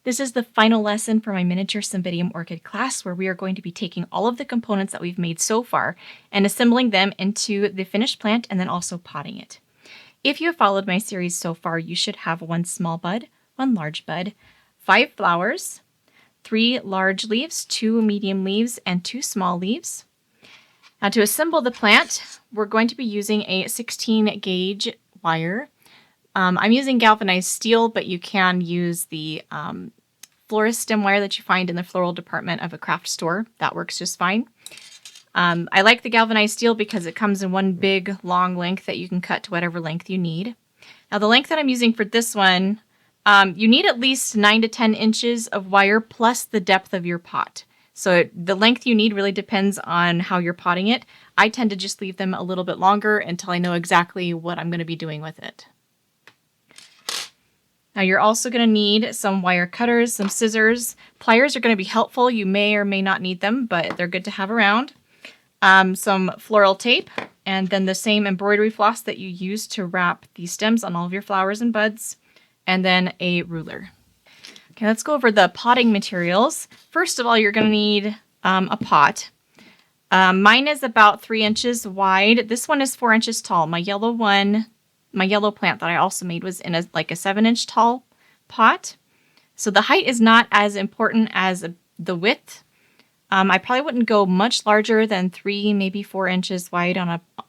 This is the final lesson for my miniature Cymbidium orchid class, where we are going to be taking all of the components that we've made so far and assembling them into the finished plant and then also potting it. If you have followed my series so far, you should have 1 small bud, 1 large bud, 5 flowers, 3 large leaves, 2 medium leaves, and 2 small leaves. Now to assemble the plant, we're going to be using a 16 gauge wire. I'm using galvanized steel, but you can use the florist stem wire that you find in the floral department of a craft store. That works just fine. I like the galvanized steel because it comes in one big long length that you can cut to whatever length you need. Now the length that I'm using for this one, you need at least 9 to 10 inches of wire plus the depth of your pot. So the length you need really depends on how you're potting it. I tend to just leave them a little bit longer until I know exactly what I'm going to be doing with it. Now you're also going to need some wire cutters, some scissors. Pliers are going to be helpful. You may or may not need them, but they're good to have around. Some floral tape, and then the same embroidery floss that you use to wrap the stems on all of your flowers and buds, and then a ruler. Okay, let's go over the potting materials. First of all, you're going to need a pot. Mine is about 3 inches wide. This one is 4 inches tall. My yellow plant that I also made was in a 7-inch tall pot. So the height is not as important as the width. I probably wouldn't go much larger than 3, maybe 4 inches wide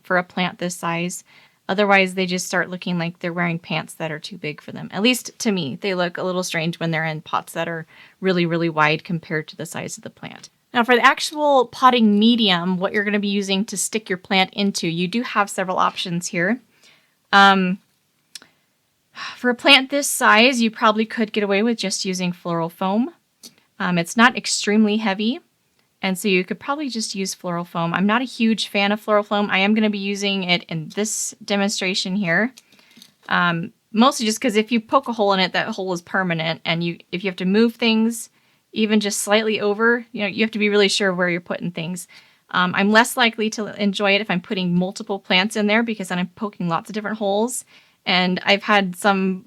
for a plant this size. Otherwise, they just start looking like they're wearing pants that are too big for them. At least to me, they look a little strange when they're in pots that are really, really wide compared to the size of the plant. Now for the actual potting medium, what you're going to be using to stick your plant into, you do have several options here. For a plant this size, you probably could get away with just using floral foam. It's not extremely heavy, and so you could probably just use floral foam. I'm not a huge fan of floral foam. I am going to be using it in this demonstration here. Mostly just because if you poke a hole in it, that hole is permanent, and if you have to move things even just slightly over, you have to be really sure where you're putting things. I'm less likely to enjoy it if I'm putting multiple plants in there because then I'm poking lots of different holes. And I've had some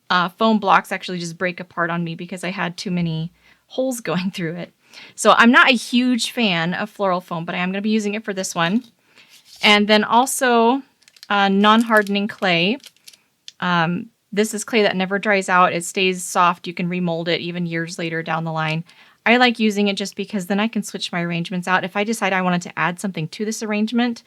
foam blocks actually just break apart on me because I had too many holes going through it. So I'm not a huge fan of floral foam, but I am going to be using it for this one. And then also non-hardening clay. This is clay that never dries out. It stays soft. You can remold it even years later down the line. I like using it just because then I can switch my arrangements out. If I decide I wanted to add something to this arrangement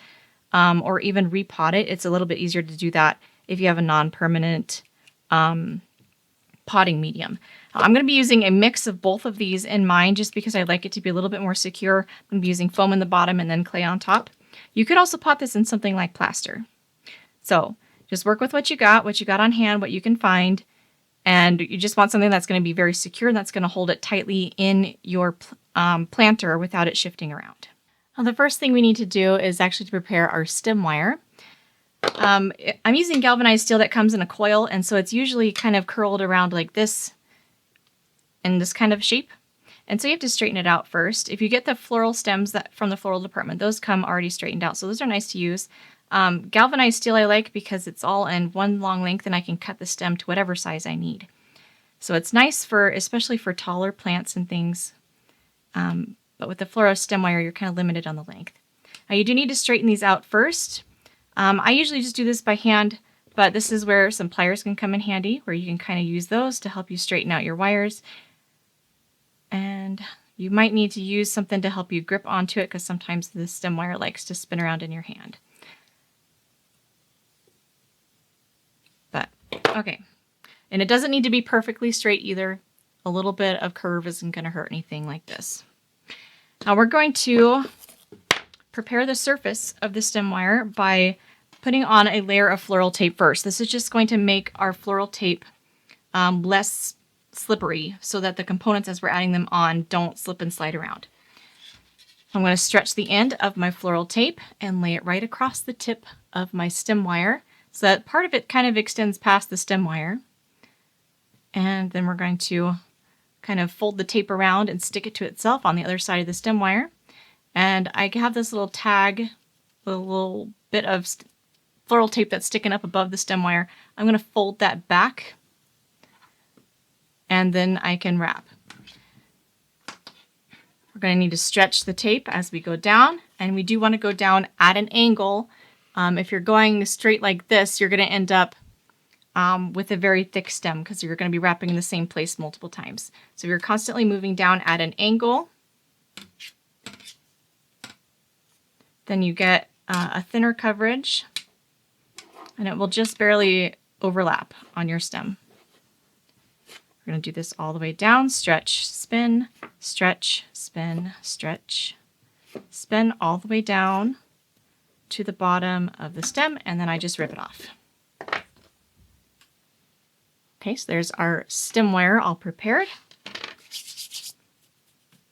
or even repot it, it's a little bit easier to do that if you have a non-permanent potting medium. I'm going to be using a mix of both of these in mine just because I like it to be a little bit more secure. I'm going to be using foam in the bottom and then clay on top. You could also pot this in something like plaster. So just work with what you got on hand, what you can find. And you just want something that's going to be very secure and that's going to hold it tightly in your planter without it shifting around. Now, the first thing we need to do is actually to prepare our stem wire. I'm using galvanized steel that comes in a coil, and so it's usually kind of curled around like this in this kind of shape. And so you have to straighten it out first. If you get the floral stems from the floral department, those come already straightened out, so those are nice to use. Galvanized steel I like because it's all in one long length and I can cut the stem to whatever size I need. So it's nice especially for taller plants and things. But with the florist stem wire, you're kind of limited on the length. Now you do need to straighten these out first. I usually just do this by hand, but this is where some pliers can come in handy, where you can kind of use those to help you straighten out your wires. And you might need to use something to help you grip onto it because sometimes the stem wire likes to spin around in your hand. Okay, and it doesn't need to be perfectly straight either. A little bit of curve isn't going to hurt anything like this. Now we're going to prepare the surface of the stem wire by putting on a layer of floral tape first. This is just going to make our floral tape less slippery so that the components as we're adding them on don't slip and slide around. I'm going to stretch the end of my floral tape and lay it right across the tip of my stem wire, so that part of it kind of extends past the stem wire. And then we're going to kind of fold the tape around and stick it to itself on the other side of the stem wire. And I have this little tag, a little bit of floral tape that's sticking up above the stem wire. I'm going to fold that back and then I can wrap. We're going to need to stretch the tape as we go down, and we do want to go down at an angle. If you're going straight like this, you're going to end up with a very thick stem because you're going to be wrapping in the same place multiple times. So you're constantly moving down at an angle. Then you get a thinner coverage, and it will just barely overlap on your stem. We're going to do this all the way down, stretch, spin, stretch, spin, stretch, spin all the way down to the bottom of the stem, and then I just rip it off. Okay, so there's our stem wire all prepared.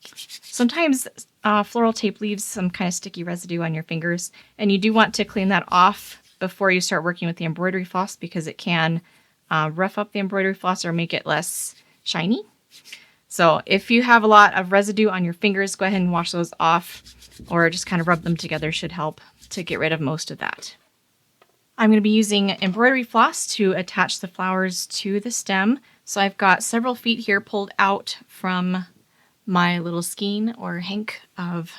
Sometimes floral tape leaves some kind of sticky residue on your fingers, and you do want to clean that off before you start working with the embroidery floss because it can rough up the embroidery floss or make it less shiny. So if you have a lot of residue on your fingers, go ahead and wash those off, or just kind of rub them together should help to get rid of most of that. I'm going to be using embroidery floss to attach the flowers to the stem. So I've got several feet here pulled out from my little skein or hank of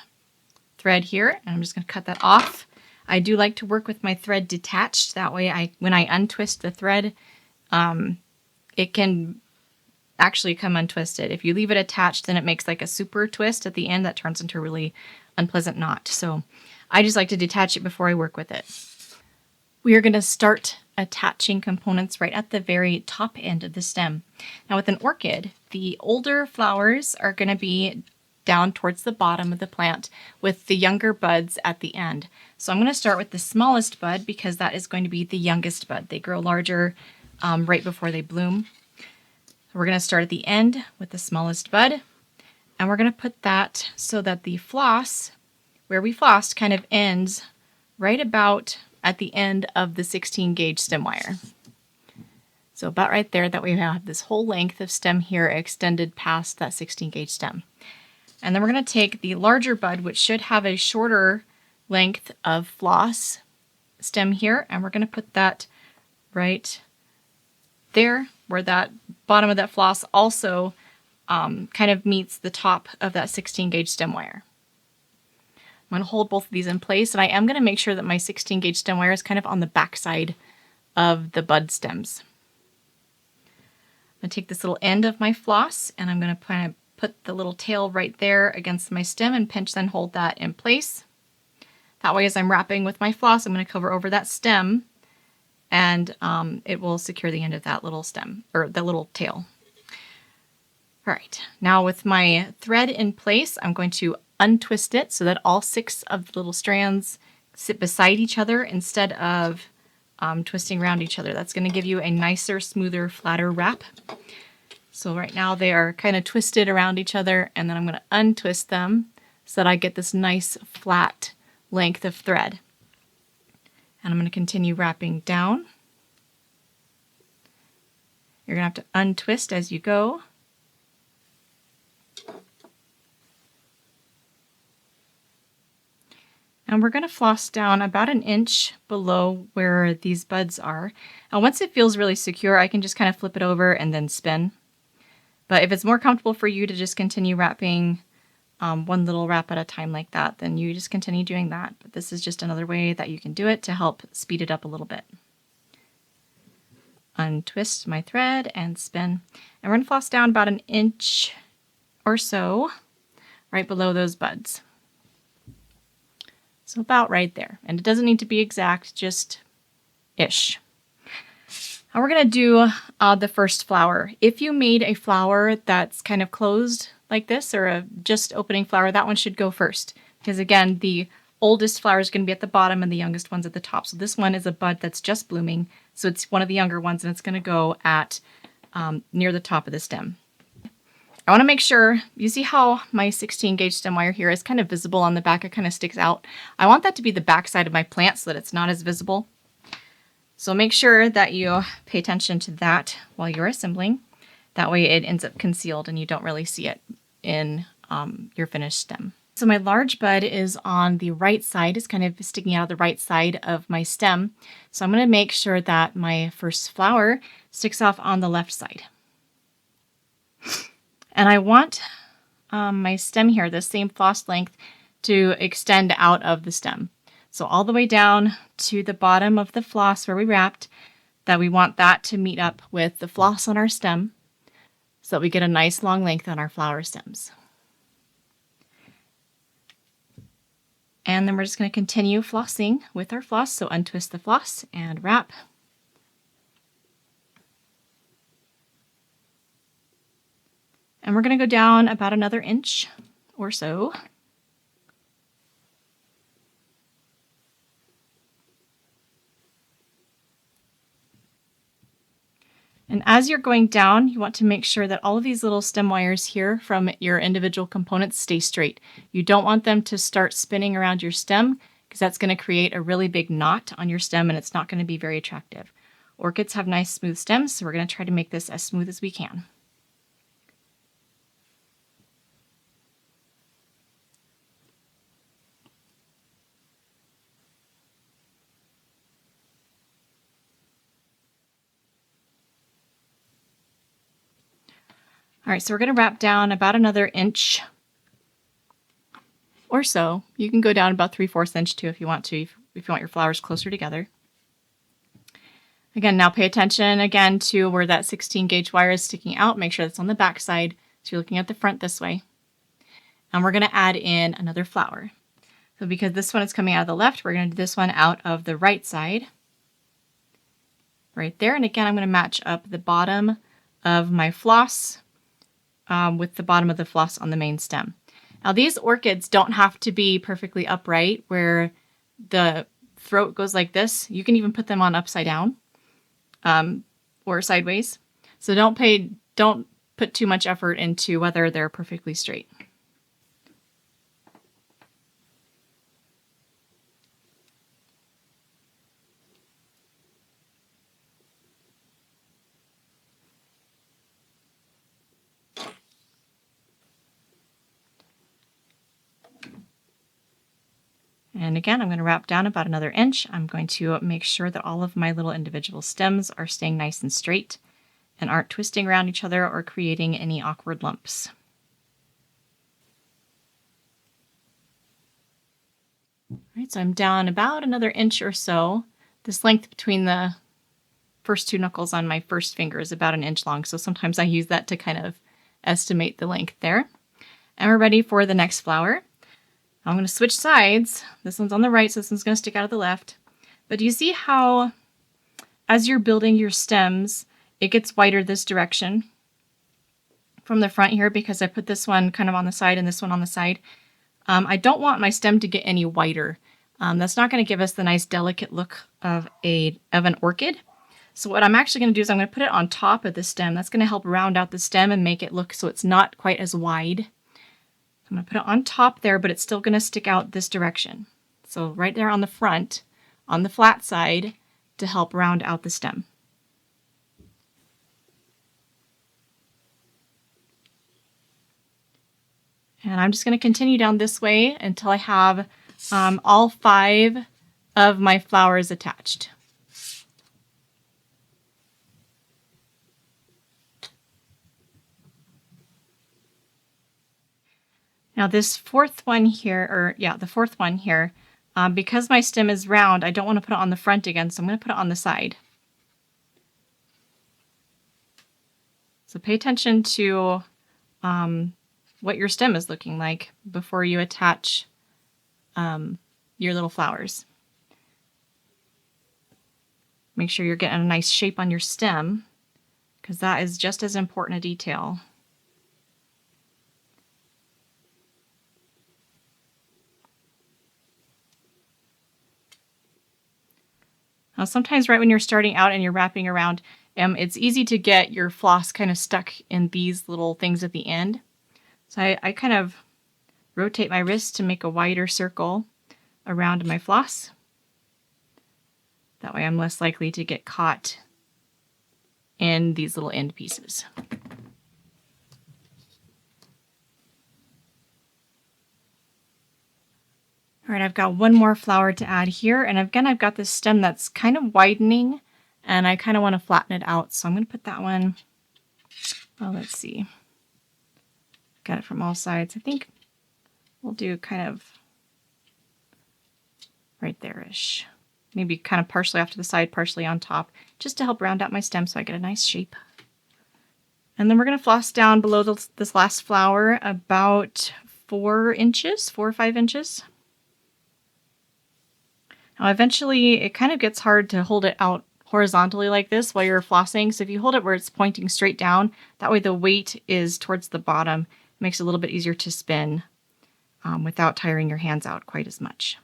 thread here, and I'm just going to cut that off. I do like to work with my thread detached. That way when I untwist the thread, it can actually come untwisted. If you leave it attached, then it makes like a super twist at the end that turns into a really unpleasant knot. So I just like to detach it before I work with it. We are going to start attaching components right at the very top end of the stem. Now with an orchid, the older flowers are going to be down towards the bottom of the plant with the younger buds at the end. So I'm going to start with the smallest bud because that is going to be the youngest bud. They grow larger right before they bloom. So we're going to start at the end with the smallest bud, and we're going to put that so that the floss, where we flossed, kind of ends right about at the end of the 16 gauge stem wire. So about right there, that way we have this whole length of stem here extended past that 16 gauge stem. And then we're going to take the larger bud, which should have a shorter length of floss stem here, and we're going to put that right there where that bottom of that floss also kind of meets the top of that 16 gauge stem wire. I'm going to hold both of these in place, and I am going to make sure that my 16 gauge stem wire is kind of on the back side of the bud stems. I'm going to take this little end of my floss, and I'm going to kind of put the little tail right there against my stem and pinch, then hold that in place. That way, as I'm wrapping with my floss, I'm going to cover over that stem, and it will secure the end of that little stem, or the little tail. All right, now with my thread in place, I'm going to untwist it so that all 6 of the little strands sit beside each other instead of twisting around each other. That's going to give you a nicer, smoother, flatter wrap. So right now they are kind of twisted around each other, and then I'm going to untwist them so that I get this nice flat length of thread. And I'm going to continue wrapping down. You're going to have to untwist as you go. And we're going to floss down about an inch below where these buds are. And once it feels really secure, I can just kind of flip it over and then spin. But if it's more comfortable for you to just continue wrapping one little wrap at a time like that, then you just continue doing that. But this is just another way that you can do it to help speed it up a little bit. Untwist my thread and spin. And we're going to floss down about an inch or so right below those buds. So about right there. And it doesn't need to be exact, just ish. Now we're going to do the first flower. If you made a flower that's kind of closed like this, or a just opening flower, that one should go first. Because again, the oldest flower is going to be at the bottom and the youngest one's at the top. So this one is a bud that's just blooming. So it's one of the younger ones, and it's going to go at near the top of the stem. I want to make sure, you see how my 16 gauge stem wire here is kind of visible on the back, it kind of sticks out. I want that to be the back side of my plant so that it's not as visible. So make sure that you pay attention to that while you're assembling. That way it ends up concealed and you don't really see it in your finished stem. So my large bud is on the right side, it's kind of sticking out of the right side of my stem. So I'm going to make sure that my first flower sticks off on the left side. And I want my stem here, the same floss length, to extend out of the stem. So all the way down to the bottom of the floss where we wrapped, that we want that to meet up with the floss on our stem so that we get a nice long length on our flower stems. And then we're just going to continue flossing with our floss. So untwist the floss and wrap. And we're going to go down about another inch or so. And as you're going down, you want to make sure that all of these little stem wires here from your individual components stay straight. You don't want them to start spinning around your stem because that's going to create a really big knot on your stem and it's not going to be very attractive. Orchids have nice smooth stems, so we're going to try to make this as smooth as we can. All right, so we're going to wrap down about another inch or so. You can go down about 3/4 inch too if you want to, if you want your flowers closer together. Again, now pay attention again to where that 16 gauge wire is sticking out. Make sure that's on the back side. So you're looking at the front this way. And we're going to add in another flower. So because this one is coming out of the left, we're going to do this one out of the right side. Right there. And again, I'm going to match up the bottom of my floss with the bottom of the floss on the main stem. Now these orchids don't have to be perfectly upright where the throat goes like this. You can even put them on upside down or sideways. So don't put too much effort into whether they're perfectly straight. And again, I'm going to wrap down about another inch. I'm going to make sure that all of my little individual stems are staying nice and straight and aren't twisting around each other or creating any awkward lumps. All right, so I'm down about another inch or so. This length between the first two knuckles on my first finger is about an inch long, so sometimes I use that to kind of estimate the length there. And we're ready for the next flower. I'm going to switch sides. This one's on the right, so this one's going to stick out of the left. But do you see how, as you're building your stems, it gets wider this direction from the front here because I put this one kind of on the side and this one on the side. I don't want my stem to get any wider. That's not going to give us the nice delicate look of an orchid. So what I'm actually going to do is I'm going to put it on top of the stem. That's going to help round out the stem and make it look so it's not quite as wide. I'm going to put it on top there, but it's still going to stick out this direction. So right there on the front, on the flat side, to help round out the stem. And I'm just going to continue down this way until I have all 5 of my flowers attached. Now this fourth one here, because my stem is round, I don't want to put it on the front again, so I'm going to put it on the side. So pay attention to what your stem is looking like before you attach your little flowers. Make sure you're getting a nice shape on your stem, because that is just as important a detail. Now, sometimes right when you're starting out and you're wrapping around, it's easy to get your floss kind of stuck in these little things at the end. So I kind of rotate my wrist to make a wider circle around my floss. That way I'm less likely to get caught in these little end pieces. All right, I've got one more flower to add here, and again, I've got this stem that's kind of widening, and I kind of want to flatten it out, so I'm going to put that one, let's see. at it from all sides. I think we'll do kind of right there-ish. Maybe kind of partially off to the side, partially on top, just to help round out my stem so I get a nice shape. And then we're going to floss down below this last flower about 4 inches, 4 or 5 inches. Now eventually it kind of gets hard to hold it out horizontally like this while you're flossing. So if you hold it where it's pointing straight down, that way the weight is towards the bottom. It makes it a little bit easier to spin without tiring your hands out quite as much.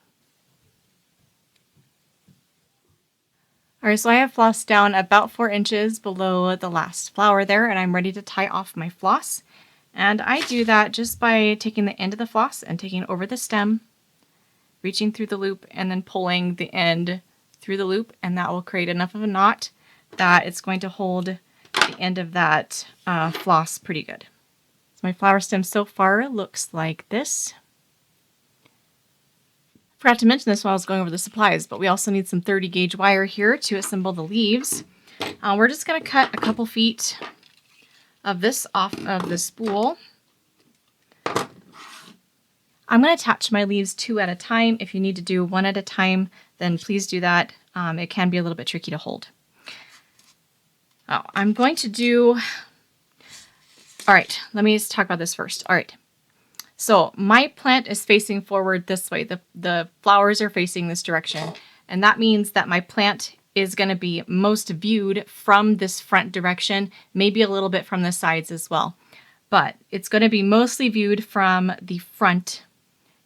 All right, so I have flossed down about 4 inches below the last flower there, and I'm ready to tie off my floss. And I do that just by taking the end of the floss and taking it over the stem, reaching through the loop, and then pulling the end through the loop, and that will create enough of a knot that it's going to hold the end of that floss pretty good. So my flower stem so far looks like this. Forgot to mention this while I was going over the supplies, but we also need some 30 gauge wire here to assemble the leaves. We're just going to cut a couple feet of this off of the spool. I'm going to attach my leaves 2 at a time. If you need to do 1 at a time, then please do that. It can be a little bit tricky to hold. I'm going to do... All right, let me just talk about this first. All right. So my plant is facing forward this way. The flowers are facing this direction. And that means that my plant is going to be most viewed from this front direction, maybe a little bit from the sides as well. But it's going to be mostly viewed from the front.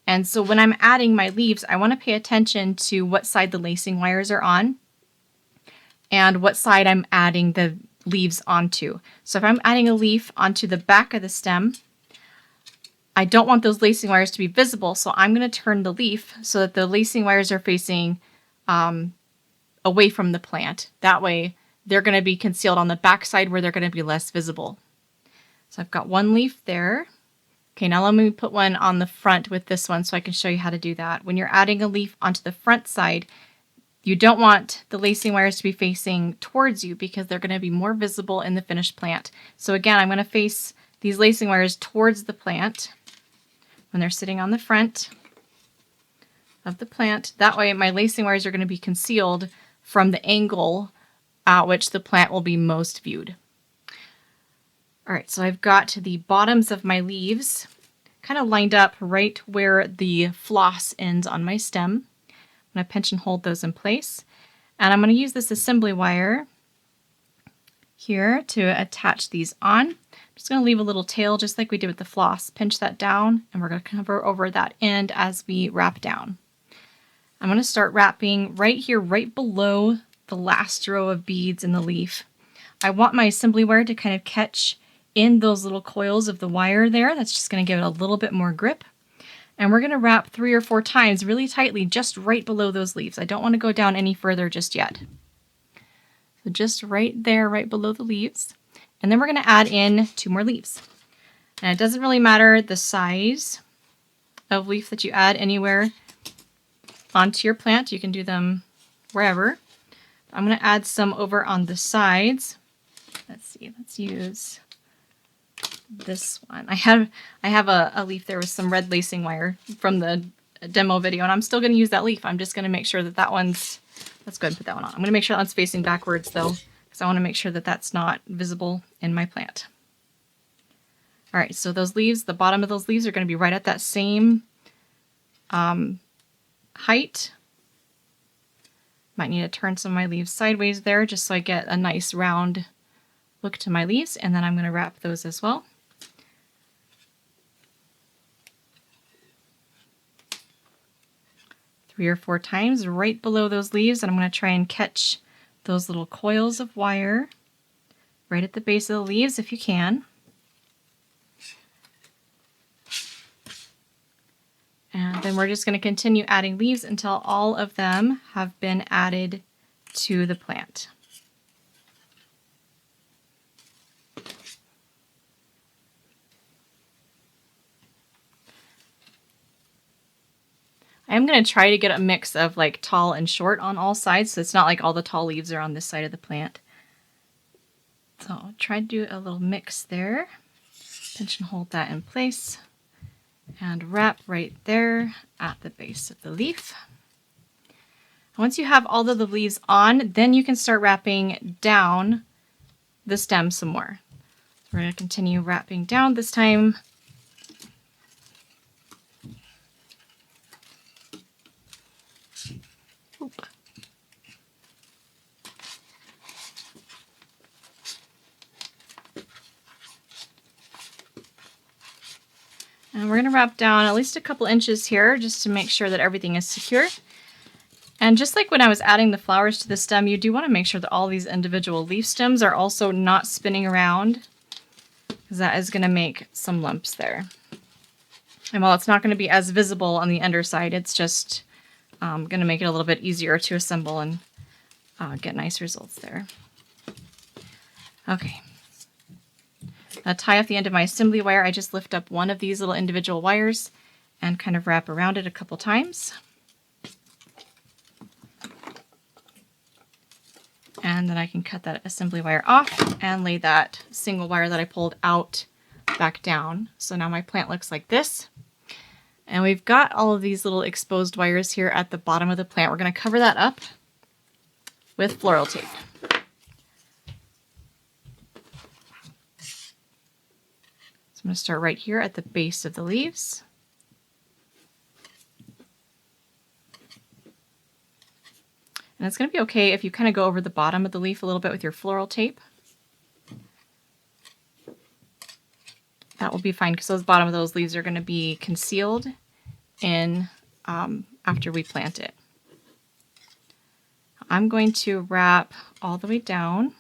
And so when I'm adding my leaves, I want to pay attention to what side the lacing wires are on and what side I'm adding the leaves onto. So if I'm adding a leaf onto the back of the stem, I don't want those lacing wires to be visible, so I'm going to turn the leaf so that the lacing wires are facing away from the plant. That way, they're going to be concealed on the back side where they're going to be less visible. So I've got 1 leaf there. Okay, now let me put one on the front with this one so I can show you how to do that. When you're adding a leaf onto the front side, you don't want the lacing wires to be facing towards you because they're going to be more visible in the finished plant. So again, I'm going to face these lacing wires towards the plant when they're sitting on the front of the plant. That way my lacing wires are going to be concealed from the angle at which the plant will be most viewed. All right, so I've got the bottoms of my leaves kind of lined up right where the floss ends on my stem. I'm going to pinch and hold those in place. And I'm going to use this assembly wire here to attach these on. I'm just going to leave a little tail just like we did with the floss. Pinch that down, and we're going to cover over that end as we wrap down. I'm going to start wrapping right here, right below the last row of beads in the leaf. I want my assembly wire to kind of catch in those little coils of the wire there. That's just going to give it a little bit more grip. And we're going to wrap 3 or 4 times really tightly just right below those leaves. I don't want to go down any further just yet. So just right there, right below the leaves. And then we're going to add in 2 more leaves. And it doesn't really matter the size of leaf that you add anywhere onto your plant. You can do them wherever. I'm going to add some over on the sides. Let's see, let's use this one. I have a leaf there with some red lacing wire from the demo video, and I'm still going to use that leaf. I'm just going to make sure that that's good. Put that one on. I'm going to make sure that one's facing backwards though, because I want to make sure that that's not visible in my plant. All right, so those leaves, the bottom of those leaves are going to be right at that same height. Might need to turn some of my leaves sideways there just so I get a nice round look to my leaves, and then I'm going to wrap those as well. Three or 4 times right below those leaves, and I'm going to try and catch those little coils of wire right at the base of the leaves if you can. And then we're just going to continue adding leaves until all of them have been added to the plant. I'm going to try to get a mix of like tall and short on all sides, so it's not like all the tall leaves are on this side of the plant. So I'll try to do a little mix there. Pinch and hold that in place and wrap right there at the base of the leaf. Once you have all of the leaves on, then you can start wrapping down the stem some more. We're going to continue wrapping down this time. Oop. And we're going to wrap down at least a couple inches here just to make sure that everything is secure. And just like when I was adding the flowers to the stem, you do want to make sure that all these individual leaf stems are also not spinning around, because that is going to make some lumps there. And while it's not going to be as visible on the underside, it's just going to make it a little bit easier to assemble and get nice results there. Okay. Now tie off the end of my assembly wire. I just lift up one of these little individual wires and kind of wrap around it a couple times. And then I can cut that assembly wire off and lay that single wire that I pulled out back down. So now my plant looks like this. And we've got all of these little exposed wires here at the bottom of the plant. We're going to cover that up with floral tape. So I'm going to start right here at the base of the leaves. And it's going to be okay if you kind of go over the bottom of the leaf a little bit with your floral tape. That will be fine because those bottom of those leaves are going to be concealed in after we plant it. I'm going to wrap all the way down.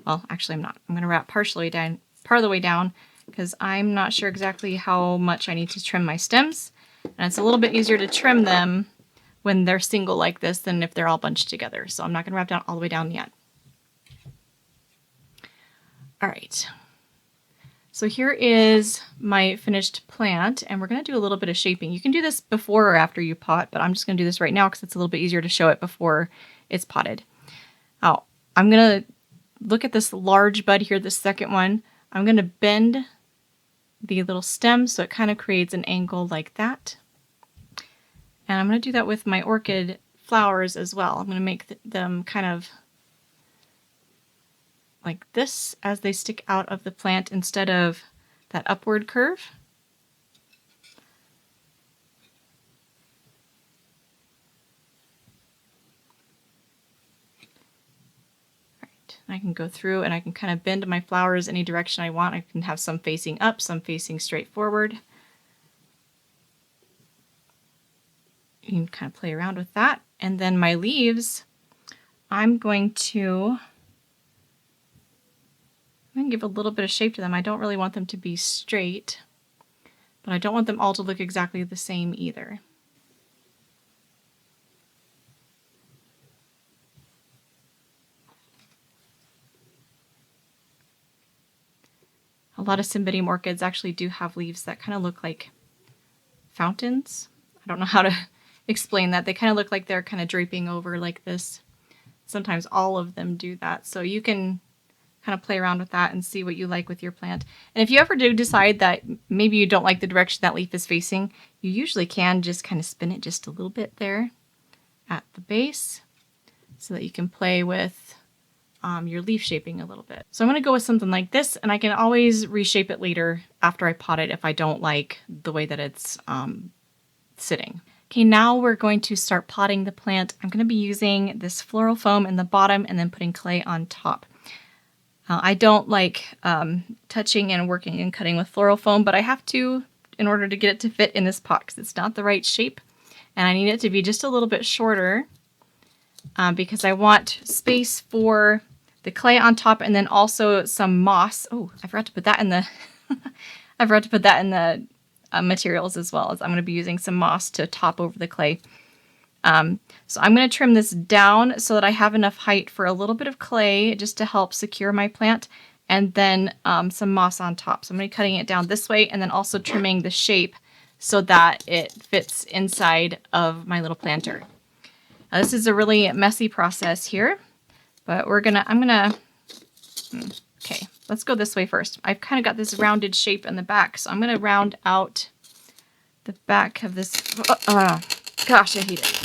Well, actually I'm not. I'm going to wrap part of the way down because I'm not sure exactly how much I need to trim my stems. And it's a little bit easier to trim them when they're single like this than if they're all bunched together. So I'm not going to wrap down all the way down yet. All right. So here is my finished plant, and we're going to do a little bit of shaping. You can do this before or after you pot, but I'm just going to do this right now because it's a little bit easier to show it before it's potted. Oh, I'm going to look at this large bud here, the second one. I'm going to bend the little stem so it kind of creates an angle like that. And I'm going to do that with my orchid flowers as well. I'm going to make them kind of like this as they stick out of the plant instead of that upward curve. All right, I can go through and I can kind of bend my flowers any direction I want. I can have some facing up, some facing straight forward. You can kind of play around with that. And then my leaves, I'm going to give a little bit of shape to them. I don't really want them to be straight, but I don't want them all to look exactly the same either. A lot of Cymbidium orchids actually do have leaves that kind of look like fountains. I don't know how to explain that. They kind of look like they're kind of draping over like this. Sometimes all of them do that. So you can kind of play around with that and see what you like with your plant. And if you ever do decide that maybe you don't like the direction that leaf is facing, you usually can just kind of spin it just a little bit there at the base so that you can play with your leaf shaping a little bit. So I'm going to go with something like this, and I can always reshape it later after I pot it if I don't like the way that it's sitting. Okay, now we're going to start potting the plant. I'm going to be using this floral foam in the bottom and then putting clay on top. I don't like touching and working and cutting with floral foam, but I have to in order to get it to fit in this pot because it's not the right shape. And I need it to be just a little bit shorter because I want space for the clay on top and then also some moss. Oh, I forgot to put that in the I forgot to put that in the materials as well, as I'm going to be using some moss to top over the clay. So I'm going to trim this down so that I have enough height for a little bit of clay just to help secure my plant, and then some moss on top. So I'm going to be cutting it down this way and then also trimming the shape so that it fits inside of my little planter. Now, this is a really messy process here, but okay. let's go this way first. I've kind of got this rounded shape in the back, so I'm going to round out the back of this. Gosh, I hate it.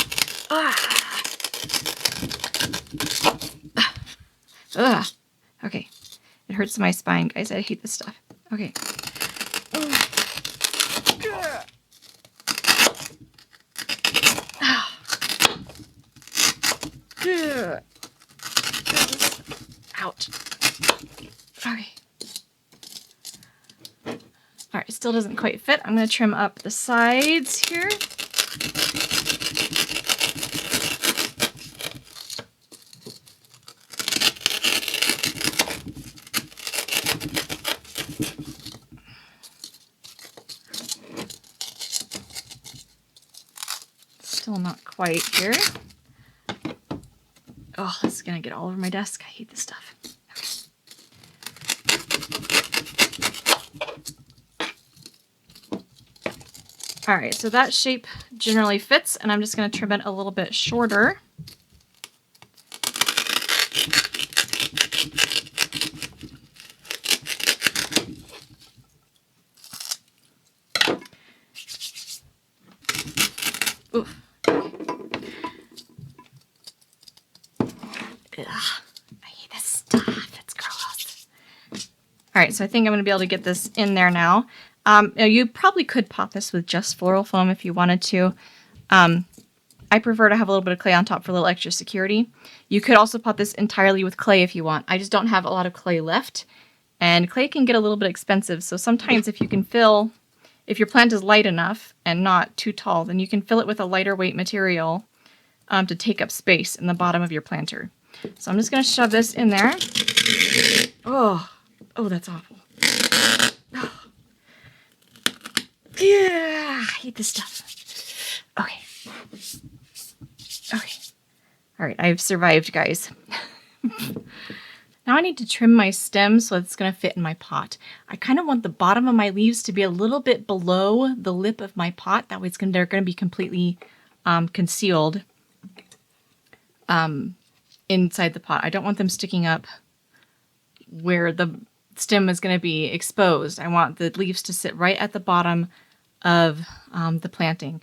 Okay. It hurts my spine, guys. I hate this stuff. Okay. Ouch. Okay. All right, still doesn't quite fit. I'm going to trim up the sides here. Still not quite here. Oh, this is going to get all over my desk. I hate this stuff. All right, so that shape generally fits, and I'm just going to trim it a little bit shorter. Oof. Ugh, I hate this stuff. It's gross. All right, so I think I'm going to be able to get this in there now. You probably could pot this with just floral foam if you wanted to. I prefer to have a little bit of clay on top for a little extra security. You could also pot this entirely with clay if you want. I just don't have a lot of clay left, and clay can get a little bit expensive. So sometimes if you can fill, if your plant is light enough and not too tall, then you can fill it with a lighter weight material to take up space in the bottom of your planter. So I'm just going to shove this in there. Oh, that's awful. Yeah, I hate this stuff. Okay. All right, I've survived, guys. Now I need to trim my stem so it's going to fit in my pot. I kind of want the bottom of my leaves to be a little bit below the lip of my pot. That way they're going to be completely concealed inside the pot. I don't want them sticking up where the stem is going to be exposed. I want the leaves to sit right at the bottom of the planting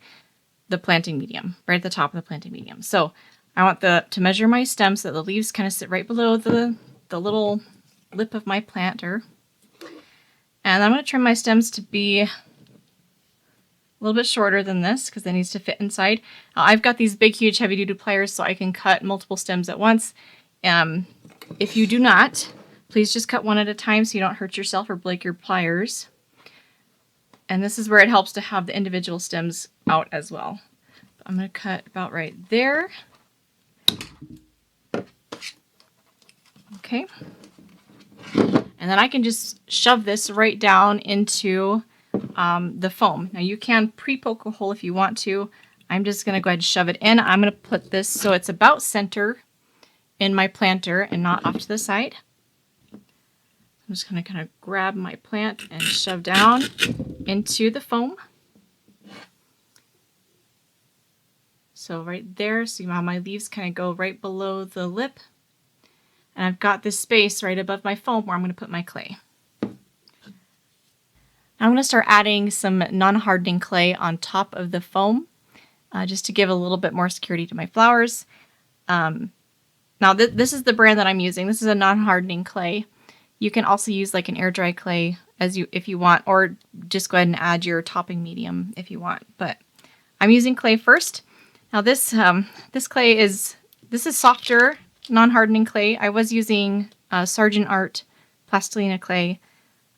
medium, right at the top of the planting medium. So I want to measure my stem so that the leaves kind of sit right below the little lip of my planter. And I'm going to trim my stems to be a little bit shorter than this because it needs to fit inside. I've got these big, huge, heavy-duty pliers so I can cut multiple stems at once. If you do not, please just cut one at a time so you don't hurt yourself or break your pliers. And this is where it helps to have the individual stems out as well. I'm going to cut about right there. Okay. And then I can just shove this right down into the foam. Now you can pre-poke a hole if you want to. I'm just going to go ahead and shove it in. I'm going to put this so it's about center in my planter and not off to the side. I'm just going to kind of grab my plant and shove down into the foam. So right there, so now my leaves kind of go right below the lip. And I've got this space right above my foam where I'm going to put my clay. Now I'm going to start adding some non-hardening clay on top of the foam, just to give a little bit more security to my flowers. Now this is the brand that I'm using. This is a non-hardening clay. You can also use like an air dry clay if you want, or just go ahead and add your topping medium if you want. But I'm using clay first. Now this clay is softer, non-hardening clay. I was using Sargent Art Plastilina clay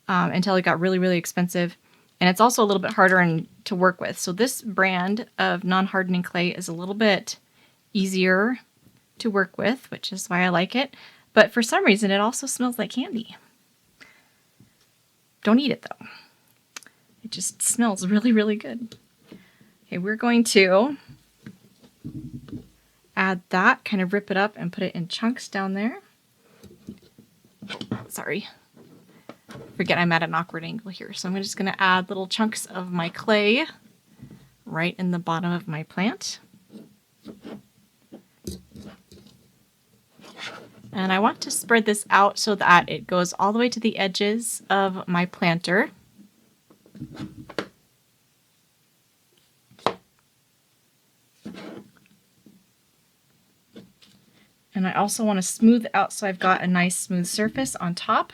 until it got really, really expensive. And it's also a little bit harder to work with. So this brand of non-hardening clay is a little bit easier to work with, which is why I like it. But for some reason, it also smells like candy. Don't eat it, though. It just smells really, really good. Okay, we're going to add that, kind of rip it up and put it in chunks down there. Sorry. Forget I'm at an awkward angle here. So I'm just going to add little chunks of my clay right in the bottom of my plant. And I want to spread this out so that it goes all the way to the edges of my planter. And I also want to smooth it out so I've got a nice smooth surface on top.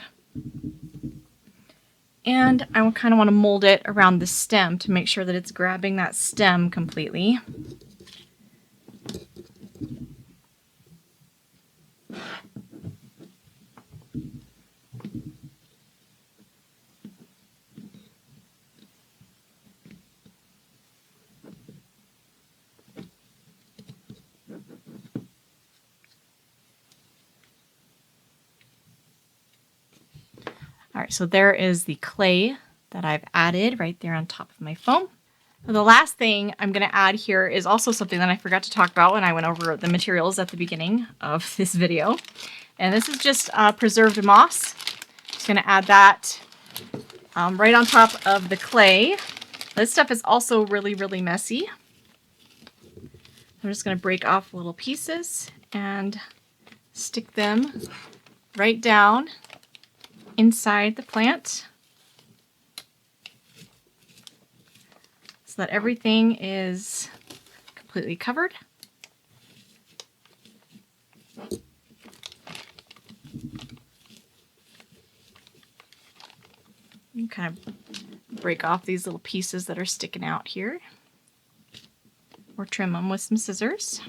And I kind of want to mold it around the stem to make sure that it's grabbing that stem completely. All right, so there is the clay that I've added right there on top of my foam. The last thing I'm going to add here is also something that I forgot to talk about when I went over the materials at the beginning of this video. And this is just preserved moss. Just going to add that right on top of the clay. This stuff is also really, really messy. I'm just going to break off little pieces and stick them right down inside the plant so that everything is completely covered. You kind of break off these little pieces that are sticking out here, or trim them with some scissors.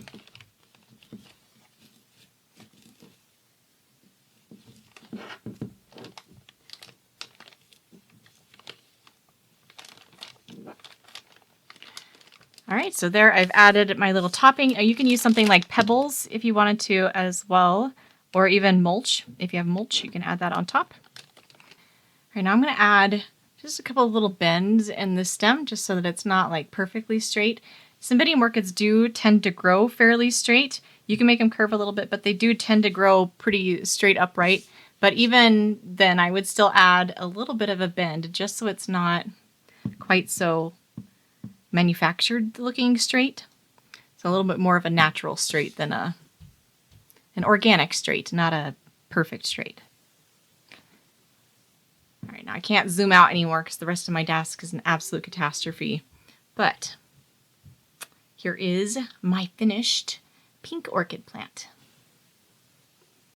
All right, so there I've added my little topping. You can use something like pebbles if you wanted to as well, or even mulch. If you have mulch, you can add that on top. All right, now I'm going to add just a couple of little bends in the stem just so that it's not like perfectly straight. Cymbidium orchids do tend to grow fairly straight. You can make them curve a little bit, but they do tend to grow pretty straight upright. But even then, I would still add a little bit of a bend just so it's not quite so manufactured looking straight. It's a little bit more of a natural straight than an organic straight, not a perfect straight. All right, now I can't zoom out anymore because the rest of my desk is an absolute catastrophe. But here is my finished pink orchid plant.